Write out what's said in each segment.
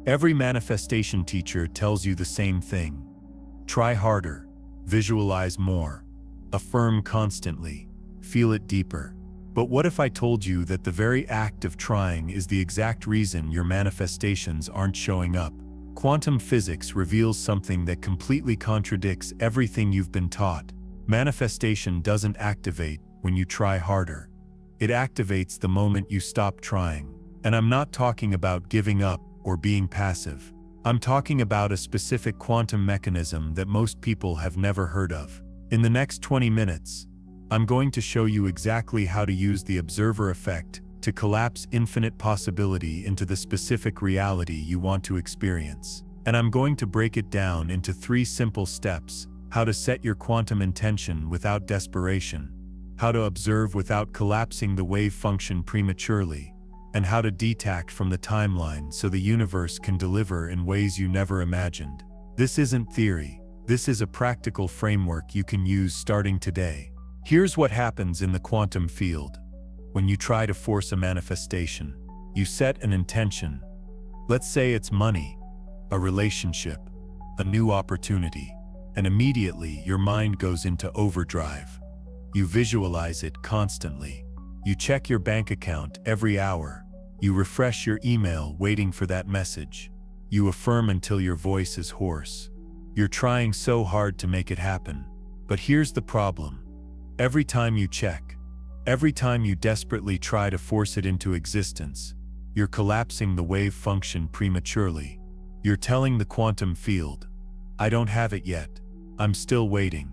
Every manifestation teacher tells you the same thing. Try harder, visualize more, affirm constantly, feel it deeper. But what if I told you that the very act of trying is the exact reason your manifestations aren't showing up? Quantum physics reveals something that completely contradicts everything you've been taught. Manifestation doesn't activate when you try harder. It activates the moment you stop trying. And I'm not talking about giving up or being passive. I'm talking about a specific quantum mechanism that most people have never heard of. In the next 20 minutes, I'm going to show you exactly how to use the observer effect to collapse infinite possibility into the specific reality you want to experience. And I'm going to break it down into 3 simple steps: how to set your quantum intention without desperation, how to observe without collapsing the wave function prematurely, and how to detach from the timeline so the universe can deliver in ways you never imagined. This isn't theory. This is a practical framework you can use starting today. Here's what happens in the quantum field. When you try to force a manifestation, you set an intention. Let's say it's money, a relationship, a new opportunity, and immediately your mind goes into overdrive. You visualize it constantly. You check your bank account every hour. You refresh your email waiting for that message. You affirm until your voice is hoarse. You're trying so hard to make it happen. But here's the problem. Every time you check, every time you desperately try to force it into existence, you're collapsing the wave function prematurely. You're telling the quantum field, I don't have it yet. I'm still waiting.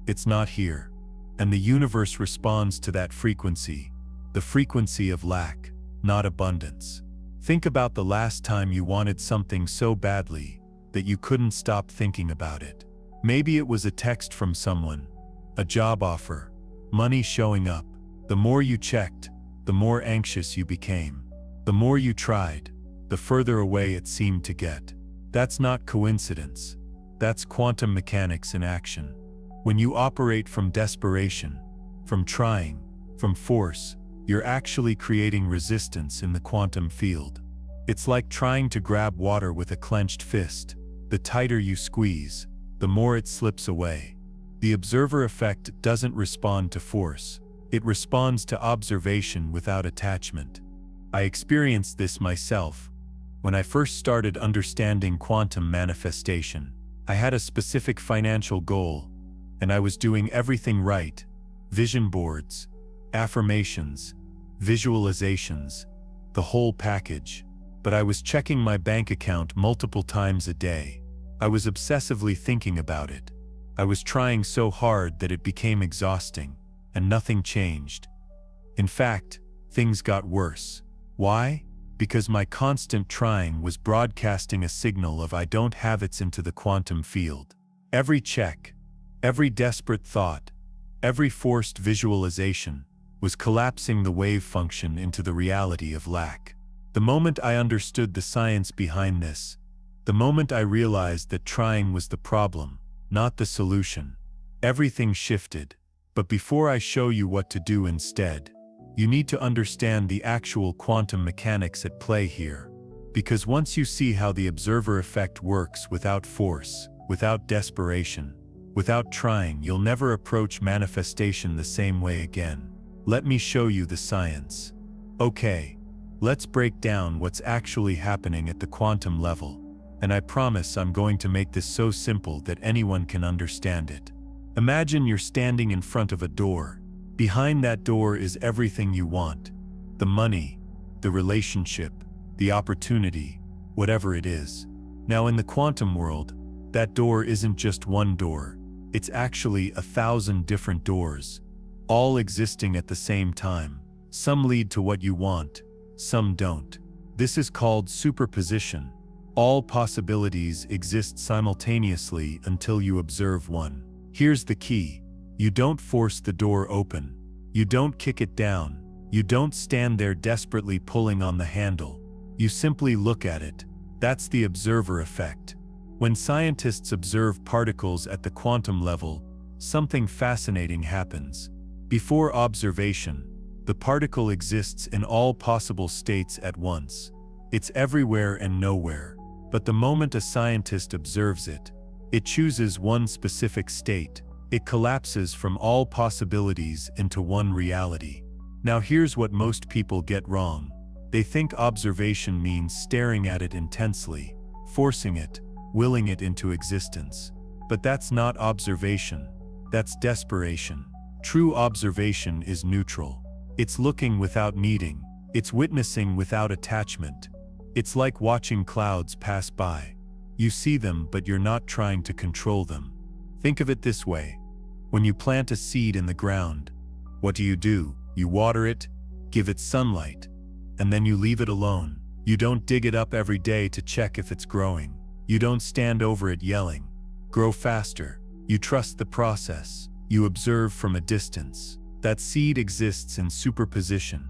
It's not here. And the universe responds to that frequency, the frequency of lack, not abundance. Think about the last time you wanted something so badly that you couldn't stop thinking about it. Maybe it was a text from someone, a job offer, money showing up. The more you checked, the more anxious you became. The more you tried, the further away it seemed to get. That's not coincidence. That's quantum mechanics in action. When you operate from desperation, from trying, from force, you're actually creating resistance in the quantum field. It's like trying to grab water with a clenched fist. The tighter you squeeze, the more it slips away. The observer effect doesn't respond to force. It responds to observation without attachment. I experienced this myself. When I first started understanding quantum manifestation, I had a specific financial goal, and I was doing everything right: vision boards, affirmations, visualizations, the whole package. But I was checking my bank account multiple times a day. I was obsessively thinking about it. I was trying so hard that it became exhausting, and nothing changed. In fact, things got worse. Why? Because my constant trying was broadcasting a signal of I don't have it into the quantum field. Every check, every desperate thought, every forced visualization was collapsing the wave function into the reality of lack. The moment I understood the science behind this, the moment I realized that trying was the problem, not the solution, everything shifted. But before I show you what to do instead, you need to understand the actual quantum mechanics at play here. Because once you see how the observer effect works without force, without desperation, without trying, you'll never approach manifestation the same way again. Let me show you the science. Okay, let's break down what's actually happening at the quantum level. And I promise I'm going to make this so simple that anyone can understand it. Imagine you're standing in front of a door. Behind that door is everything you want. The money, the relationship, the opportunity, whatever it is. Now in the quantum world, that door isn't just one door. It's actually 1,000 different doors, all existing at the same time. Some lead to what you want, some don't. This is called superposition. All possibilities exist simultaneously until you observe one. Here's the key. You don't force the door open. You don't kick it down. You don't stand there desperately pulling on the handle. You simply look at it. That's the observer effect. When scientists observe particles at the quantum level, something fascinating happens. Before observation, the particle exists in all possible states at once. It's everywhere and nowhere. But the moment a scientist observes it, it chooses one specific state. It collapses from all possibilities into one reality. Now here's what most people get wrong. They think observation means staring at it intensely, forcing it, willing it into existence. But that's not observation. That's desperation. True observation is neutral. It's looking without needing. It's witnessing without attachment. It's like watching clouds pass by. You see them, but you're not trying to control them. Think of it this way. When you plant a seed in the ground, what do? You water it, give it sunlight, and then you leave it alone. You don't dig it up every day to check if it's growing. You don't stand over it yelling, "Grow faster." You trust the process. You observe from a distance. That seed exists in superposition.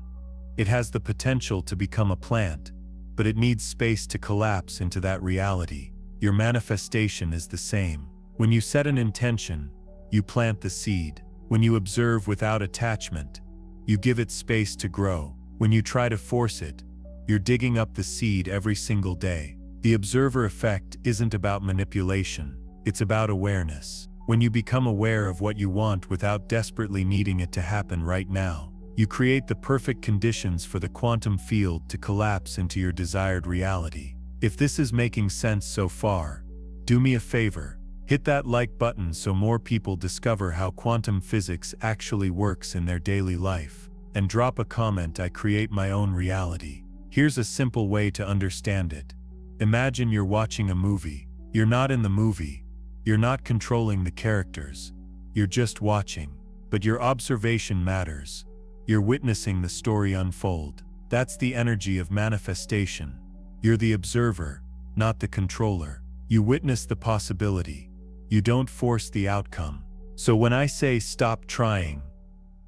It has the potential to become a plant, but it needs space to collapse into that reality. Your manifestation is the same. When you set an intention, you plant the seed. When you observe without attachment, you give it space to grow. When you try to force it, you're digging up the seed every single day. The observer effect isn't about manipulation, it's about awareness. When you become aware of what you want without desperately needing it to happen right now, you create the perfect conditions for the quantum field to collapse into your desired reality. If this is making sense so far, do me a favor. Hit that like button so more people discover how quantum physics actually works in their daily life. And drop a comment. I create my own reality. Here's a simple way to understand it. Imagine you're watching a movie. You're not in the movie. You're not controlling the characters. You're just watching. But your observation matters. You're witnessing the story unfold. That's the energy of manifestation. You're the observer, not the controller. You witness the possibility. You don't force the outcome. So when I say stop trying,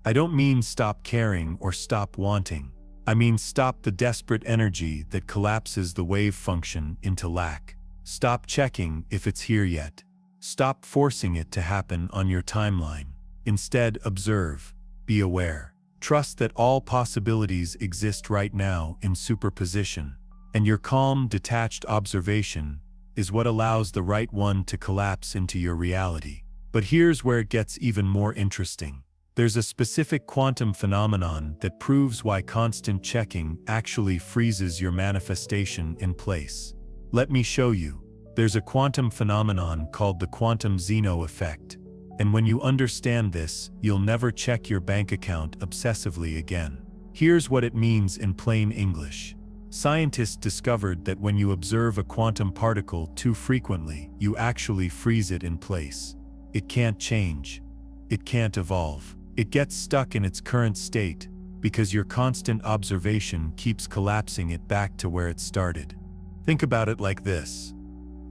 I don't mean stop caring or stop wanting. I mean stop the desperate energy that collapses the wave function into lack. Stop checking if it's here yet. Stop forcing it to happen on your timeline. Instead, observe, be aware. Trust that all possibilities exist right now in superposition. And your calm, detached observation is what allows the right one to collapse into your reality. But here's where it gets even more interesting. There's a specific quantum phenomenon that proves why constant checking actually freezes your manifestation in place. Let me show you. There's a quantum phenomenon called the quantum Zeno effect. And when you understand this, you'll never check your bank account obsessively again. Here's what it means in plain English. Scientists discovered that when you observe a quantum particle too frequently, you actually freeze it in place. It can't change. It can't evolve. It gets stuck in its current state because your constant observation keeps collapsing it back to where it started. Think about it like this.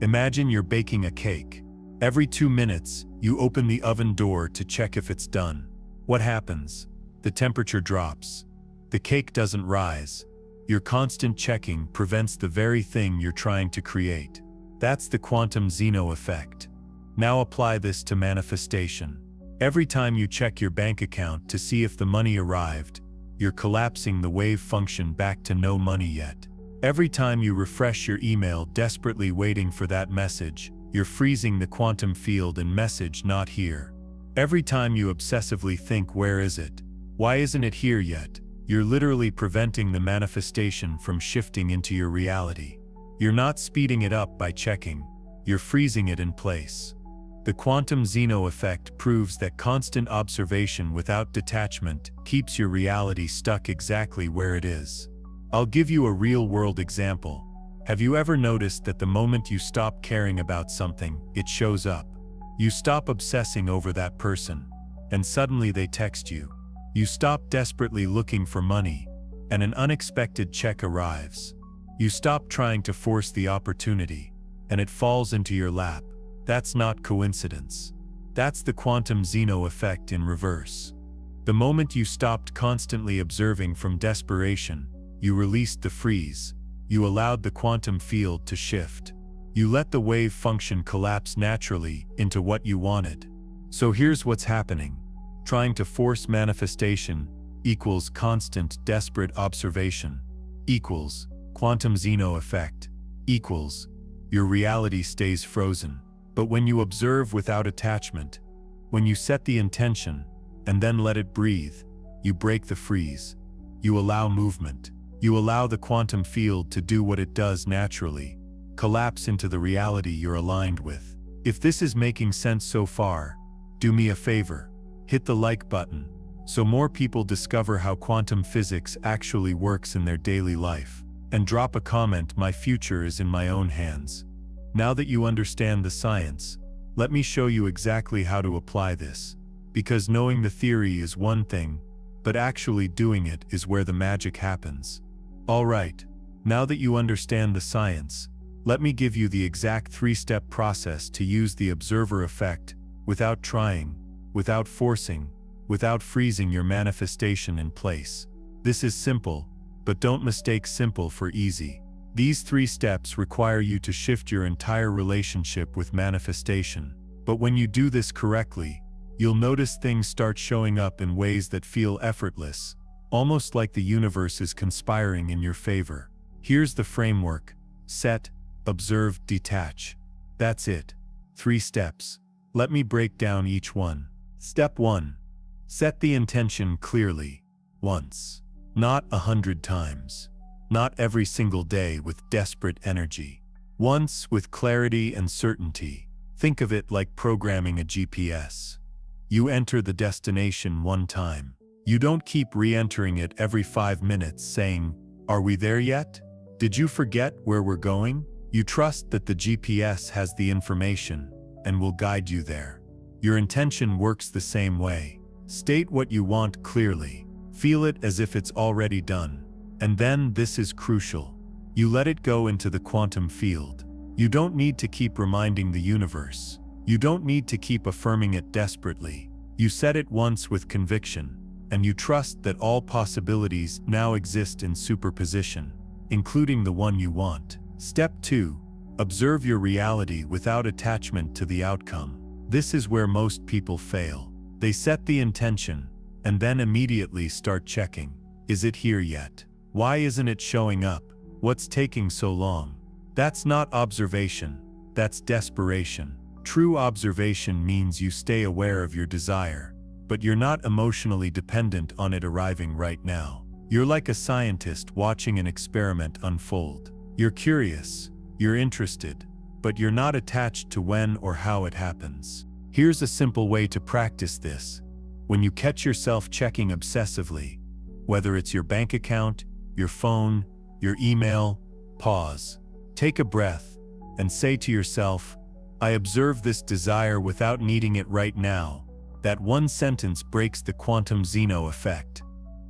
Imagine you're baking a cake. Every 2 minutes, you open the oven door to check if it's done. What happens? The temperature drops. The cake doesn't rise. Your constant checking prevents the very thing you're trying to create. That's the quantum Zeno effect. Now apply this to manifestation. Every time you check your bank account to see if the money arrived, you're collapsing the wave function back to no money yet. Every time you refresh your email desperately waiting for that message, you're freezing the quantum field and message not here. Every time you obsessively think, where is it? Why isn't it here yet? You're literally preventing the manifestation from shifting into your reality. You're not speeding it up by checking. You're freezing it in place. The quantum Zeno effect proves that constant observation without detachment keeps your reality stuck exactly where it is. I'll give you a real-world example. Have you ever noticed that the moment you stop caring about something, it shows up? You stop obsessing over that person, and suddenly they text you. You stop desperately looking for money, and an unexpected check arrives. You stop trying to force the opportunity, and it falls into your lap. That's not coincidence. That's the quantum Zeno effect in reverse. The moment you stopped constantly observing from desperation, you released the freeze. You allowed the quantum field to shift. You let the wave function collapse naturally into what you wanted. So here's what's happening. Trying to force manifestation equals constant, desperate observation equals quantum Zeno effect equals your reality stays frozen. But when you observe without attachment, when you set the intention and then let it breathe, you break the freeze. You allow movement. You allow the quantum field to do what it does naturally, collapse into the reality you're aligned with. If this is making sense so far, do me a favor, hit the like button, so more people discover how quantum physics actually works in their daily life. And drop a comment, my future is in my own hands. Now that you understand the science, let me show you exactly how to apply this. Because knowing the theory is one thing, but actually doing it is where the magic happens. Alright, now that you understand the science, let me give you the exact 3-step process to use the observer effect, without trying, without forcing, without freezing your manifestation in place. This is simple, but don't mistake simple for easy. These 3 steps require you to shift your entire relationship with manifestation. But when you do this correctly, you'll notice things start showing up in ways that feel effortless, almost like the universe is conspiring in your favor. Here's the framework: set, observe, detach. That's it. 3 steps. Let me break down each one. Step 1. Set the intention clearly. Once. Not 100 times. Not every single day with desperate energy. Once, with clarity and certainty. Think of it like programming a GPS. You enter the destination one time. You don't keep re-entering it every 5 minutes saying, "Are we there yet? Did you forget where we're going?" You trust that the GPS has the information and will guide you there. Your intention works the same way. State what you want clearly. Feel it as if it's already done. And then, this is crucial, you let it go into the quantum field. You don't need to keep reminding the universe. You don't need to keep affirming it desperately. You set it once with conviction, and you trust that all possibilities now exist in superposition, including the one you want. Step 2. Observe your reality without attachment to the outcome. This is where most people fail. They set the intention, and then immediately start checking. Is it here yet? Why isn't it showing up? What's taking so long? That's not observation, that's desperation. True observation means you stay aware of your desire, but you're not emotionally dependent on it arriving right now. You're like a scientist watching an experiment unfold. You're curious, you're interested, but you're not attached to when or how it happens. Here's a simple way to practice this. When you catch yourself checking obsessively, whether it's your bank account, your phone, your email, pause. Take a breath and say to yourself, "I observe this desire without needing it right now." That one sentence breaks the quantum Zeno effect.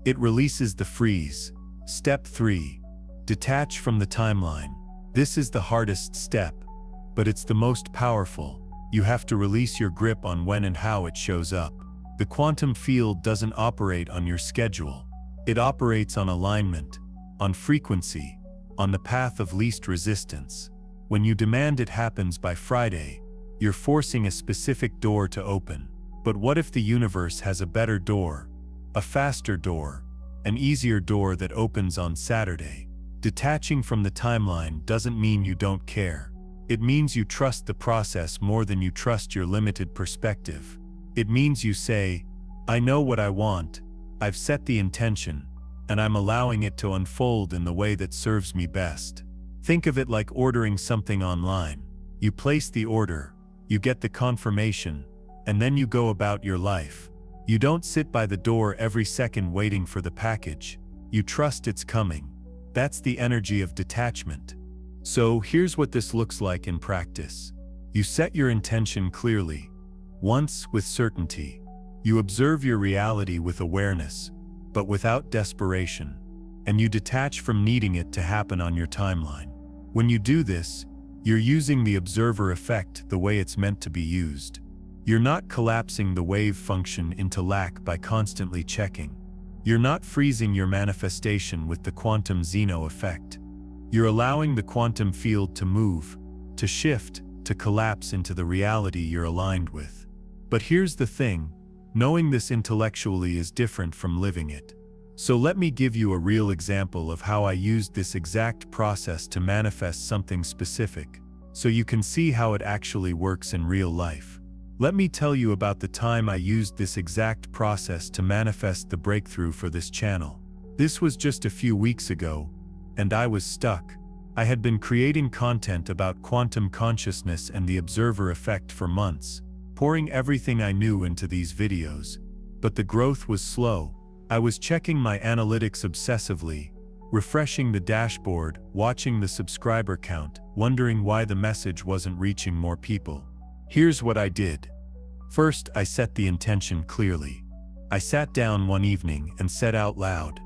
It releases the freeze. Step 3. Detach from the timeline. This is the hardest step, but it's the most powerful. You have to release your grip on when and how it shows up. The quantum field doesn't operate on your schedule. It operates on alignment, on frequency, on the path of least resistance. When you demand it happens by Friday, you're forcing a specific door to open. But what if the universe has a better door, a faster door, an easier door that opens on Saturday? Detaching from the timeline doesn't mean you don't care. It means you trust the process more than you trust your limited perspective. It means you say, "I know what I want, I've set the intention, and I'm allowing it to unfold in the way that serves me best." Think of it like ordering something online. You place the order, you get the confirmation, and then you go about your life. You don't sit by the door every second waiting for the package. You trust it's coming. That's the energy of detachment. So here's what this looks like in practice. You set your intention clearly, once with certainty. You observe your reality with awareness, but without desperation. And you detach from needing it to happen on your timeline. When you do this, you're using the observer effect the way it's meant to be used. You're not collapsing the wave function into lack by constantly checking. You're not freezing your manifestation with the quantum Zeno effect. You're allowing the quantum field to move, to shift, to collapse into the reality you're aligned with. But here's the thing, knowing this intellectually is different from living it. So let me give you a real example of how I used this exact process to manifest something specific. so you can see how it actually works in real life. Let me tell you about the time I used this exact process to manifest the breakthrough for this channel. This was just a few weeks ago, and I was stuck. I had been creating content about quantum consciousness and the observer effect for months, pouring everything I knew into these videos. But the growth was slow. I was checking my analytics obsessively, refreshing the dashboard, watching the subscriber count, wondering why the message wasn't reaching more people. Here's what I did. First, I set the intention clearly. I sat down one evening and said out loud,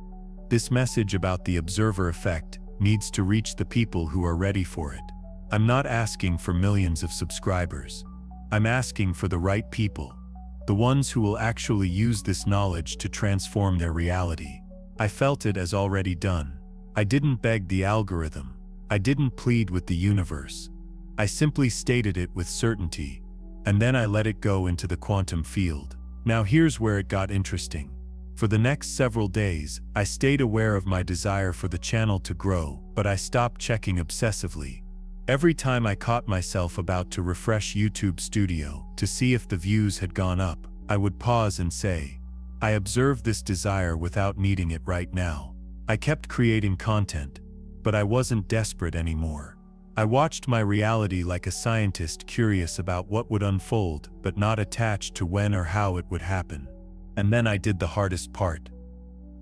"This message about the observer effect needs to reach the people who are ready for it. I'm not asking for millions of subscribers. I'm asking for the right people, the ones who will actually use this knowledge to transform their reality." I felt it as already done. I didn't beg the algorithm. I didn't plead with the universe. I simply stated it with certainty, and then I let it go into the quantum field. Now here's where it got interesting. For the next several days, I stayed aware of my desire for the channel to grow, but I stopped checking obsessively. Every time I caught myself about to refresh YouTube Studio to see if the views had gone up, I would pause and say, I observe this desire without needing it right now. I kept creating content, but I wasn't desperate anymore. I watched my reality like a scientist curious about what would unfold, but not attached to when or how it would happen. And then I did the hardest part.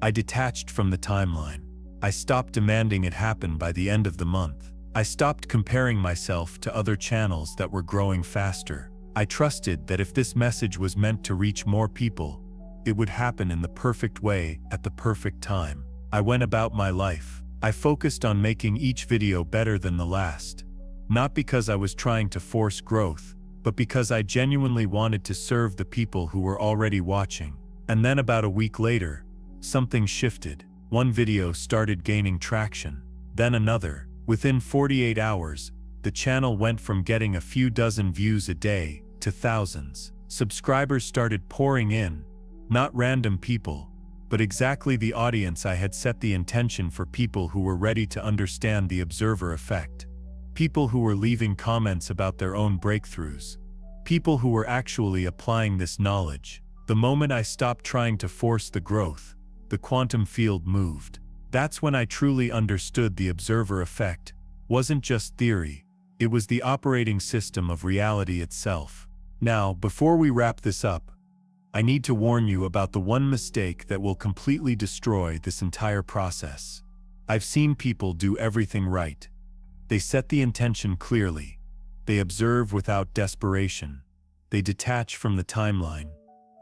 I detached from the timeline. I stopped demanding it happen by the end of the month. I stopped comparing myself to other channels that were growing faster. I trusted that if this message was meant to reach more people, it would happen in the perfect way at the perfect time. I went about my life. I focused on making each video better than the last. Not because I was trying to force growth, but because I genuinely wanted to serve the people who were already watching. And then about a week later, something shifted. One video started gaining traction, then another. Within 48 hours, the channel went from getting a few dozen views a day to thousands. Subscribers started pouring in, not random people, but exactly the audience I had set the intention for, people who were ready to understand the observer effect. People who were leaving comments about their own breakthroughs. People who were actually applying this knowledge. The moment I stopped trying to force the growth, the quantum field moved. That's when I truly understood the observer effect wasn't just theory, it was the operating system of reality itself. Now, before we wrap this up, I need to warn you about the one mistake that will completely destroy this entire process. I've seen people do everything right. They set the intention clearly. They observe without desperation. They detach from the timeline,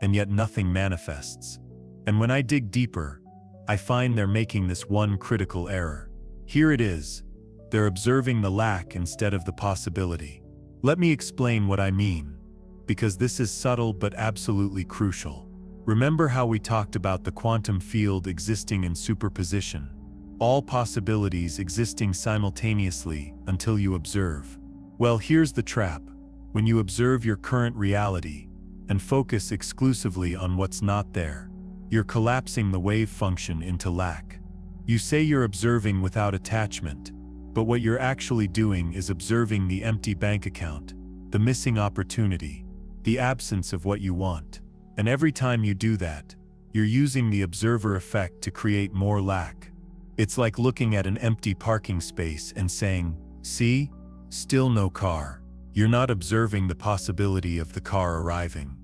and yet nothing manifests. And when I dig deeper, I find they're making this one critical error. Here it is. They're observing the lack instead of the possibility. Let me explain what I mean, because this is subtle but absolutely crucial. Remember how we talked about the quantum field existing in superposition, all possibilities existing simultaneously until you observe? Well, here's the trap. When you observe your current reality and focus exclusively on what's not there, you're collapsing the wave function into lack. You say you're observing without attachment, but what you're actually doing is observing the empty bank account, the missing opportunity, the absence of what you want. And every time you do that, you're using the observer effect to create more lack. It's like looking at an empty parking space and saying, "See? Still no car." You're not observing the possibility of the car arriving.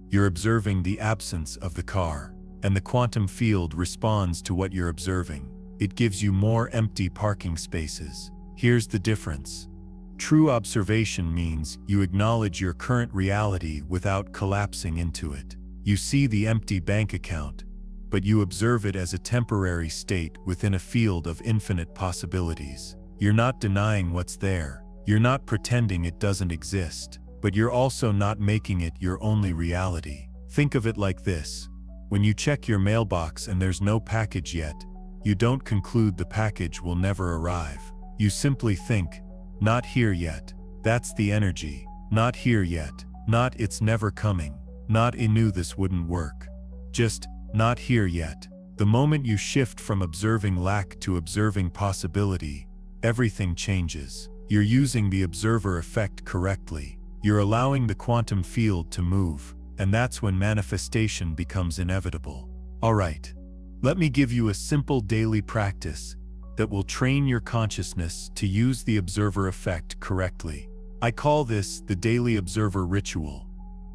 You're observing the absence of the car. And the quantum field responds to what you're observing. It gives you more empty parking spaces. Here's the difference. True observation means you acknowledge your current reality without collapsing into it. You see the empty bank account, but you observe it as a temporary state within a field of infinite possibilities. You're not denying what's there. You're not pretending it doesn't exist, but you're also not making it your only reality. Think of it like this. When you check your mailbox and there's no package yet, you don't conclude the package will never arrive. You simply think, "Not here yet." That's the energy. Not here yet. Not "it's never coming." Not "I knew this wouldn't work." Just, "Not here yet." The moment you shift from observing lack to observing possibility, everything changes. You're using the observer effect correctly. You're allowing the quantum field to move, and that's when manifestation becomes inevitable. Alright, let me give you a simple daily practice that will train your consciousness to use the observer effect correctly. I call this the daily observer ritual,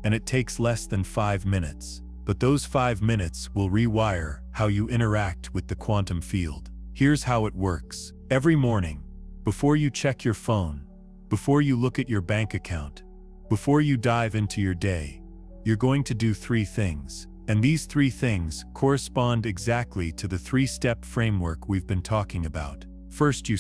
and it takes less than 5 minutes. But those 5 minutes will rewire how you interact with the quantum field. Here's how it works. Every morning, before you check your phone, before you look at your bank account, before you dive into your day, you're going to do 3 things. And these 3 things correspond exactly to the 3-step framework we've been talking about. First, you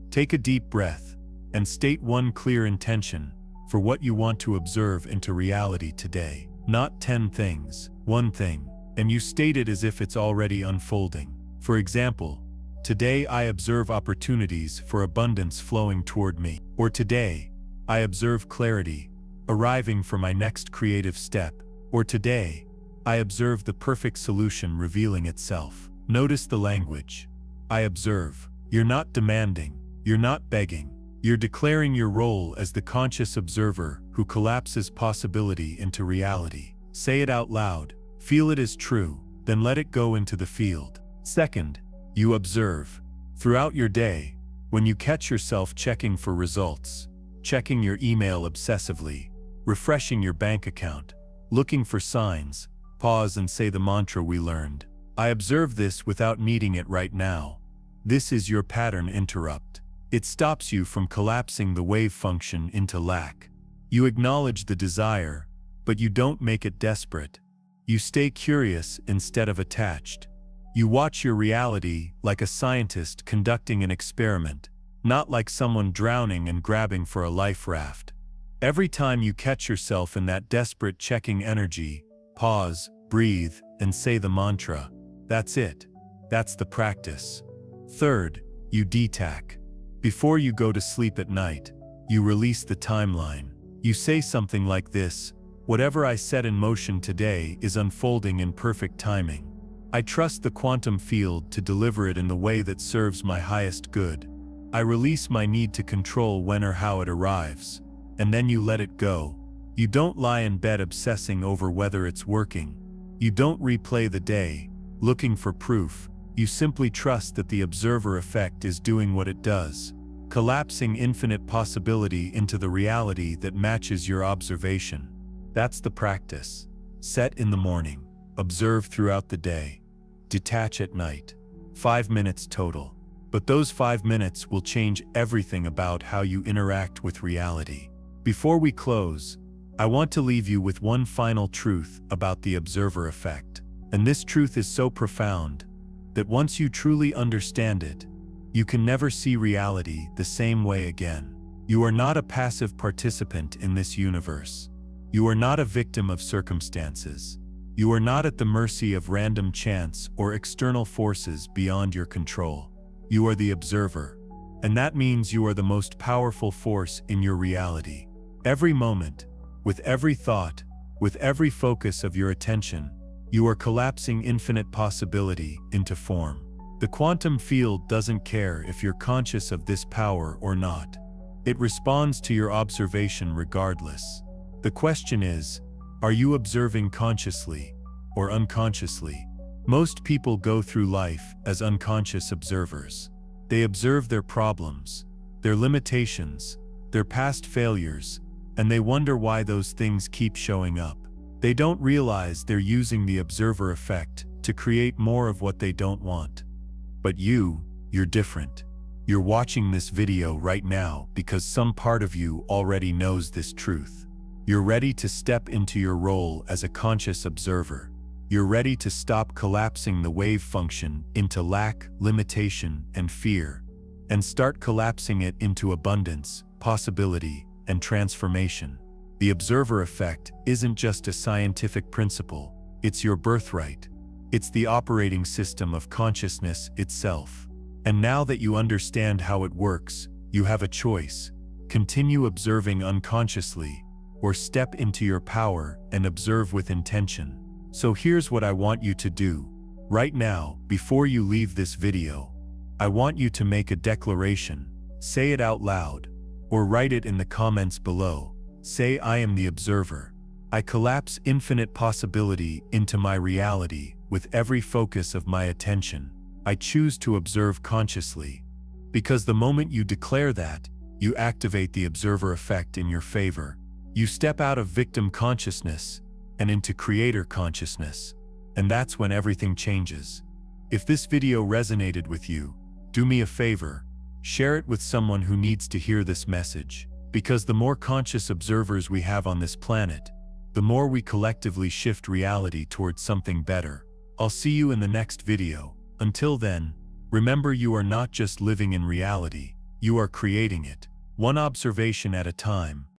take a deep breath, and state one clear intention for what you want to observe into reality today. Not 10 things, 1 thing, and you state it as if it's already unfolding. For example, today I observe opportunities for abundance flowing toward me. Or today, I observe clarity arriving for my next creative step. Or today, I observe the perfect solution revealing itself. Notice the language. I observe. You're not demanding. You're not begging. You're declaring your role as the conscious observer who collapses possibility into reality. Say it out loud. Feel it as true. Then let it go into the field. Second, you observe. Throughout your day, when you catch yourself checking for results, checking your email obsessively, refreshing your bank account, looking for signs, pause and say the mantra we learned. I observe this without needing it right now. This is your pattern interrupt. It stops you from collapsing the wave function into lack. You acknowledge the desire, but you don't make it desperate. You stay curious instead of attached. You watch your reality like a scientist conducting an experiment, not like someone drowning and grabbing for a life raft. Every time you catch yourself in that desperate checking energy, pause, breathe, and say the mantra. That's it. That's the practice. Third, you detach. Before you go to sleep at night, you release the timeline. You say something like this: whatever I set in motion today is unfolding in perfect timing. I trust the quantum field to deliver it in the way that serves my highest good. I release my need to control when or how it arrives. And then you let it go. You don't lie in bed obsessing over whether it's working. You don't replay the day, looking for proof. You simply trust that the observer effect is doing what it does, collapsing infinite possibility into the reality that matches your observation. That's the practice. Set in the morning. Observe throughout the day. Detach at night. 5 minutes total. But those 5 minutes will change everything about how you interact with reality. Before we close, I want to leave you with one final truth about the observer effect. And this truth is so profound that once you truly understand it, you can never see reality the same way again. You are not a passive participant in this universe. You are not a victim of circumstances. You are not at the mercy of random chance or external forces beyond your control. You are the observer, and that means you are the most powerful force in your reality. Every moment, with every thought, with every focus of your attention, you are collapsing infinite possibility into form. The quantum field doesn't care if you're conscious of this power or not. It responds to your observation regardless. The question is, are you observing consciously or unconsciously? Most people go through life as unconscious observers. They observe their problems, their limitations, their past failures, and they wonder why those things keep showing up. They don't realize they're using the observer effect to create more of what they don't want. But you're different. You're watching this video right now because some part of you already knows this truth. You're ready to step into your role as a conscious observer. You're ready to stop collapsing the wave function into lack, limitation, and fear, and start collapsing it into abundance, possibility, and transformation. The observer effect isn't just a scientific principle, it's your birthright. It's the operating system of consciousness itself. And now that you understand how it works, you have a choice. Continue observing unconsciously, or step into your power and observe with intention. So here's what I want you to do. Right now, before you leave this video, I want you to make a declaration. Say it out loud. Or write it in the comments below. Say, I am the observer. I collapse infinite possibility into my reality with every focus of my attention. I choose to observe consciously. Because the moment you declare that, you activate the observer effect in your favor. You step out of victim consciousness and into creator consciousness. And that's when everything changes. If this video resonated with you, do me a favor, share it with someone who needs to hear this message. Because the more conscious observers we have on this planet, the more we collectively shift reality towards something better. I'll see you in the next video. Until then, remember, you are not just living in reality, you are creating it, one observation at a time.